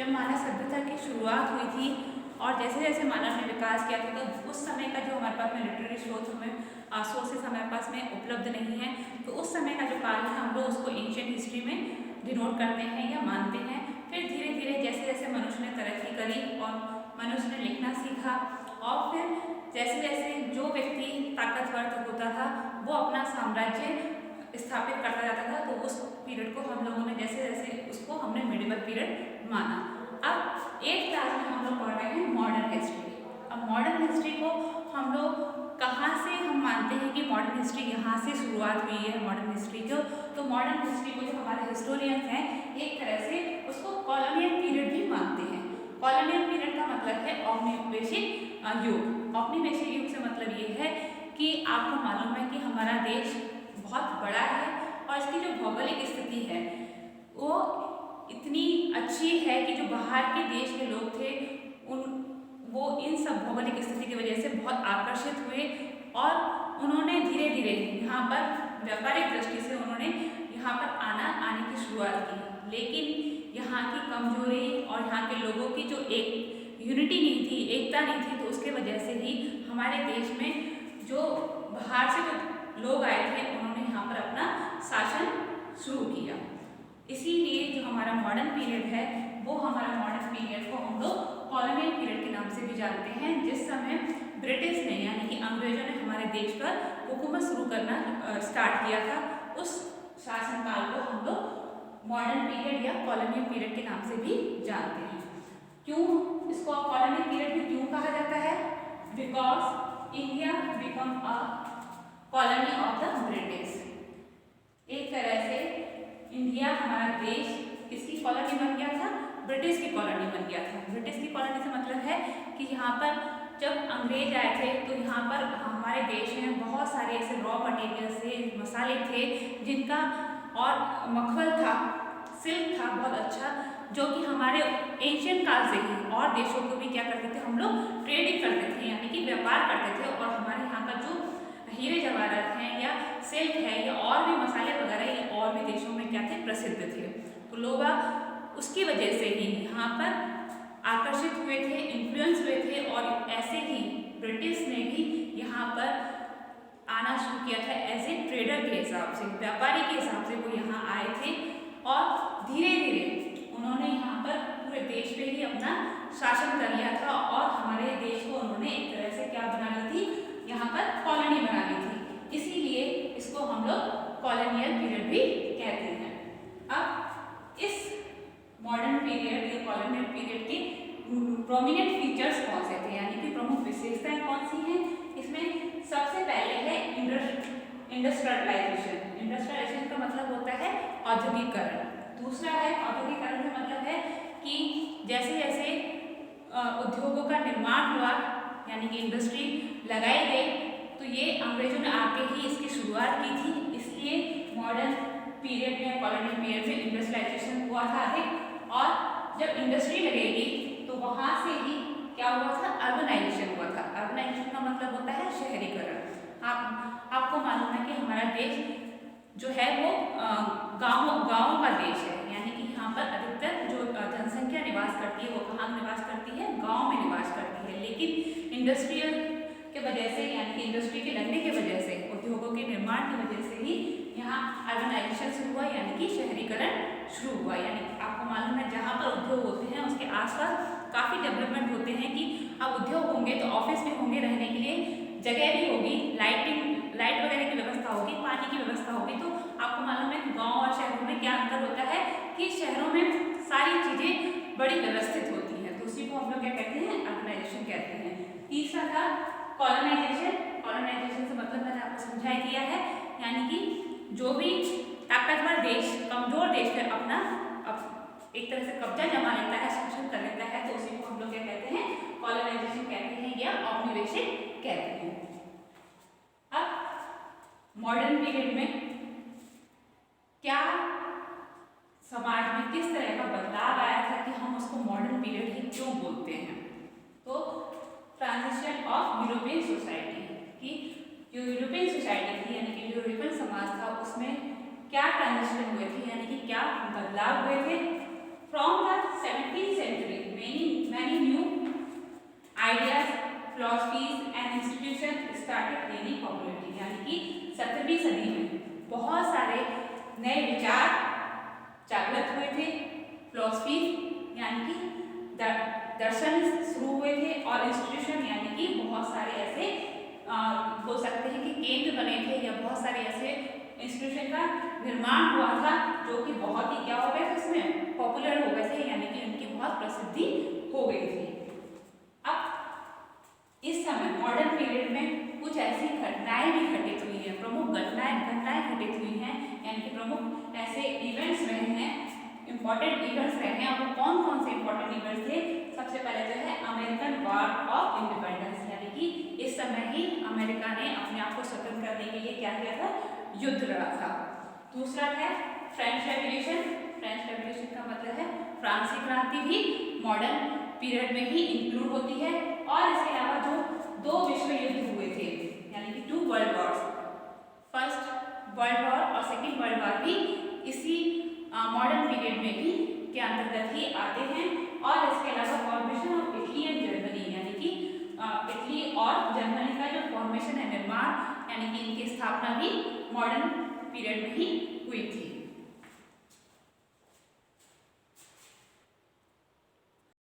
जब मानव सभ्यता की शुरुआत हुई थी और जैसे जैसे मानव ने विकास किया था तो उस समय का जो हमारे पास में लिटरेरी सोर्सेस हमारे पास में उपलब्ध नहीं है, तो उस समय का जो काल है हम लोग उसको एंशिएंट हिस्ट्री में डिनोट करते हैं या मानते हैं। फिर धीरे धीरे जैसे जैसे मनुष्य ने तरक्की करी और मनुष्य ने लिखना सीखा और फिर जैसे जैसे जो व्यक्ति ताकतवर होता था वो अपना साम्राज्य स्थापित करता जाता था, तो उस पीरियड को हम लोगों ने जैसे जैसे उसको हमने मिडिवल पीरियड माना। अब 8th क्लास में हम लोग पढ़ रहे हैं मॉडर्न हिस्ट्री। अब मॉडर्न हिस्ट्री को हम लोग कहाँ से हम मानते हैं कि मॉडर्न हिस्ट्री यहाँ से शुरुआत हुई है मॉडर्न हिस्ट्री को, तो मॉडर्न हिस्ट्री को जो हमारे हिस्टोरियंस हैं एक तरह से उसको कॉलोनियल पीरियड भी मानते हैं। कॉलोनियल पीरियड का मतलब है औपनिवेशिक युग। औपनिवेशिक युग से मतलब ये है कि आपको मालूम है कि हमारा देश बहुत बड़ा है और इसकी जो भौगोलिक स्थिति है वो इतनी अच्छी है कि जो बाहर के देश के लोग थे वो इन सब भौगोलिक स्थिति की वजह से बहुत आकर्षित हुए और उन्होंने धीरे धीरे यहाँ पर व्यापारिक दृष्टि से उन्होंने यहाँ पर आने की शुरुआत की। लेकिन यहाँ की कमजोरी और यहाँ के लोगों की जो एक यूनिटी नहीं थी, एकता नहीं थी, तो उसके वजह से ही हमारे देश में जो बाहर से जो लोग आए थे उन्होंने यहाँ पर अपना शासन शुरू किया। इसीलिए जो हमारा मॉडर्न पीरियड है वो हमारा मॉडर्न पीरियड को हम लोग कॉलोनियल पीरियड के नाम से भी जानते हैं, जिस समय ब्रिटिश ने यानी कि अंग्रेजों ने हमारे देश पर हुकूमत शुरू करना स्टार्ट किया था। उस शासनकाल को हम लोग मॉडर्न पीरियड या कॉलोनियल पीरियड के नाम से भी जानते हैं। क्यों इसको कॉलोनियल पीरियड भी क्यों कहा जाता है? Because India become a colony of the British. एक तरह से इंडिया हमारा देश किसकी कॉलोनी बन गया था? ब्रिटिश की कॉलोनी बन गया था। ब्रिटिश की कॉलोनी से मतलब है कि यहाँ पर जब अंग्रेज आए थे तो यहाँ पर हमारे देश में बहुत सारे ऐसे रॉ मटेरियल थे, मसाले थे जिनका और मखमल था, सिल्क था बहुत अच्छा, जो कि हमारे एशियन काल से ही और देशों को भी क्या करते थे हम लोग ट्रेडिंग करते थे यानी कि व्यापार करते थे। और हमारे यहाँ का जो हीरे जवाहरात हैं या सिल्क है या और भी मसाले वगैरह ये और भी देशों में क्या थे? प्रसिद्ध थे। तो लोग उसकी वजह से ही यहाँ पर आकर्षित हुए थे, इन्फ्लुएंस हुए थे और ऐसे ही ब्रिटिश ने भी यहाँ पर आना शुरू किया था एज ए ट्रेडर के हिसाब से, व्यापारी के हिसाब से वो यहाँ आए थे और धीरे धीरे उन्होंने यहाँ पर पूरे देश पे ही अपना शासन कर लिया था और हमारे देश को उन्होंने एक तरह से क्या बना ली थी? यहाँ पर कॉलोनी बना ली थी। इसीलिए इसको हम लोग कॉलोनियल पीरियड भी कहते हैं। अब इस मॉडर्न पीरियड या कॉलोनियल पीरियड के प्रोमिनेंट फीचर्स कौन से थे यानी कि प्रमुख विशेषताएं कौन सी हैं? इसमें सबसे पहले है इंडस्ट्रियलाइजेशन। इंडस्ट्रियलाइजेशन का मतलब होता है औद्योगिकरण। दूसरा है औद्योगिकरण का मतलब है कि जैसे जैसे उद्योगों का निर्माण हुआ यानी कि इंडस्ट्री लगाई गई, तो ये अंग्रेजों ने आके ही इसकी शुरुआत की थी। इसलिए मॉडर्न पीरियड में कॉलोनियल पीरियड में इंडस्ट्रियलाइजेशन हुआ था अधिक, और जब इंडस्ट्री लगेगी तो वहाँ से ही क्या हुआ था? अर्बनाइजेशन हुआ था। अर्बनाइजेशन का मतलब होता है शहरीकरण। आपको मालूम है कि हमारा देश जो है वो गाँवों का देश है, यानी कि यहाँ पर अधिकतर जो जनसंख्या निवास करती है वो कहाँ निवास करती है? गाँव में निवास करती है। लेकिन इंडस्ट्रियल के वजह से यानी कि इंडस्ट्री के लगने की वजह से, उद्योगों के निर्माण की वजह से ही यहाँ अर्बनाइजेशन शुरू हुआ यानी कि शहरीकरण शुरू हुआ। यानी आपको मालूम है जहाँ पर उद्योग होते हैं उसके आसपास काफ़ी डेवलपमेंट होते हैं कि अब उद्योग होंगे तो ऑफिस भी होंगे, रहने के लिए जगह भी होगी, लाइट वगैरह की व्यवस्था होगी, पानी की व्यवस्था होगी। तो आपको मालूम है गाँव और शहरों में क्या अंतर होता है कि शहरों में सारी चीज़ें बड़ी व्यवस्थित होती हैं, तो उसी को हम लोग क्या कहते हैं? अर्बनाइजेशन कहते हैं। तीसरा था कॉलोनाइजेशन। कॉलोनाइजेशन से मतलब मैंने आपको समझा दिया है, यानी कि जो भी ताकतवर देश कमजोर देश पर अपना एक तरह से कब्जा जमा लेता है, शासन कर लेता है, तो उसी को हम लोग क्या कहते हैं? कॉलोनाइजेशन कहते हैं या औपनिवेशिक कहते हैं। अब मॉडर्न पीरियड में क्या समाज में किस तरह का बदलाव आया था कि हम उसको मॉडर्न पीरियड ही क्यों बोलते हैं? तो ट्रांजिशन ऑफ यूरोपियन सोसाइटी की जो यूरोपियन सोसाइटी थी यानी कि यूरोपियन समाज था उसमें क्या ट्रांजिशन हुए थे यानी कि क्या बदलाव हुए थे? From the 17th century many new ideas, philosophies and institutions started gaining popularity। यानी कि 17वीं सदी में बहुत सारे नए विचार जागृत हुए थे, फिलोसफी यानी कि दर्शन शुरू हुए थे, और इंस्टीट्यूशन यानी कि बहुत सारे ऐसे हो सकते हैं कि केंद्र बने थे या बहुत सारे ऐसे इंस्टीट्यूशन का निर्माण हुआ था जो कि बहुत ही क्या हो गए थे, उसमें पॉपुलर हो गए थे, यानी कि उनकी बहुत प्रसिद्धि हो गई थी। अब इस समय मॉडर्न पीरियड में कुछ ऐसी घटनाएं भी घटित हुई हैं, प्रमुख घटनाएं घटित हुई हैं, यानी कि प्रमुख ऐसे इवेंट्स रहे हैं, इंपॉर्टेंट इवेंट्स रहे हैं। और कौन कौन से इंपॉर्टेंट इवेंट्स थे? सबसे पहले जो है अमेरिकन वॉर ऑफ इंडिपेंडेंस, यानी कि इस समय ही अमेरिका ने अपने आप को स्वतंत्र करने के लिए क्या किया था? युद्ध लड़ा था। दूसरा है फ्रेंच रेवोल्यूशन। फ्रेंच रेवोल्यूशन का मतलब है फ्रांसीसी क्रांति भी मॉडर्न पीरियड में ही इंक्लूड होती है। और इसके अलावा जो 2 विश्व युद्ध हुए थे, यानी कि 2 world Wars, first world war और सेकेंड वर्ल्ड वॉर भी इसी मॉडर्न पीरियड में ही के अंतर्गत ही आते हैं। और इसके अलावा formation of Italy and Germany, यानी कि इटली और जर्मनी का जो फॉर्मेशन है, निर्माण, यानी कि इनकी स्थापना भी मॉडर्न पीरियड में ही हुई थी।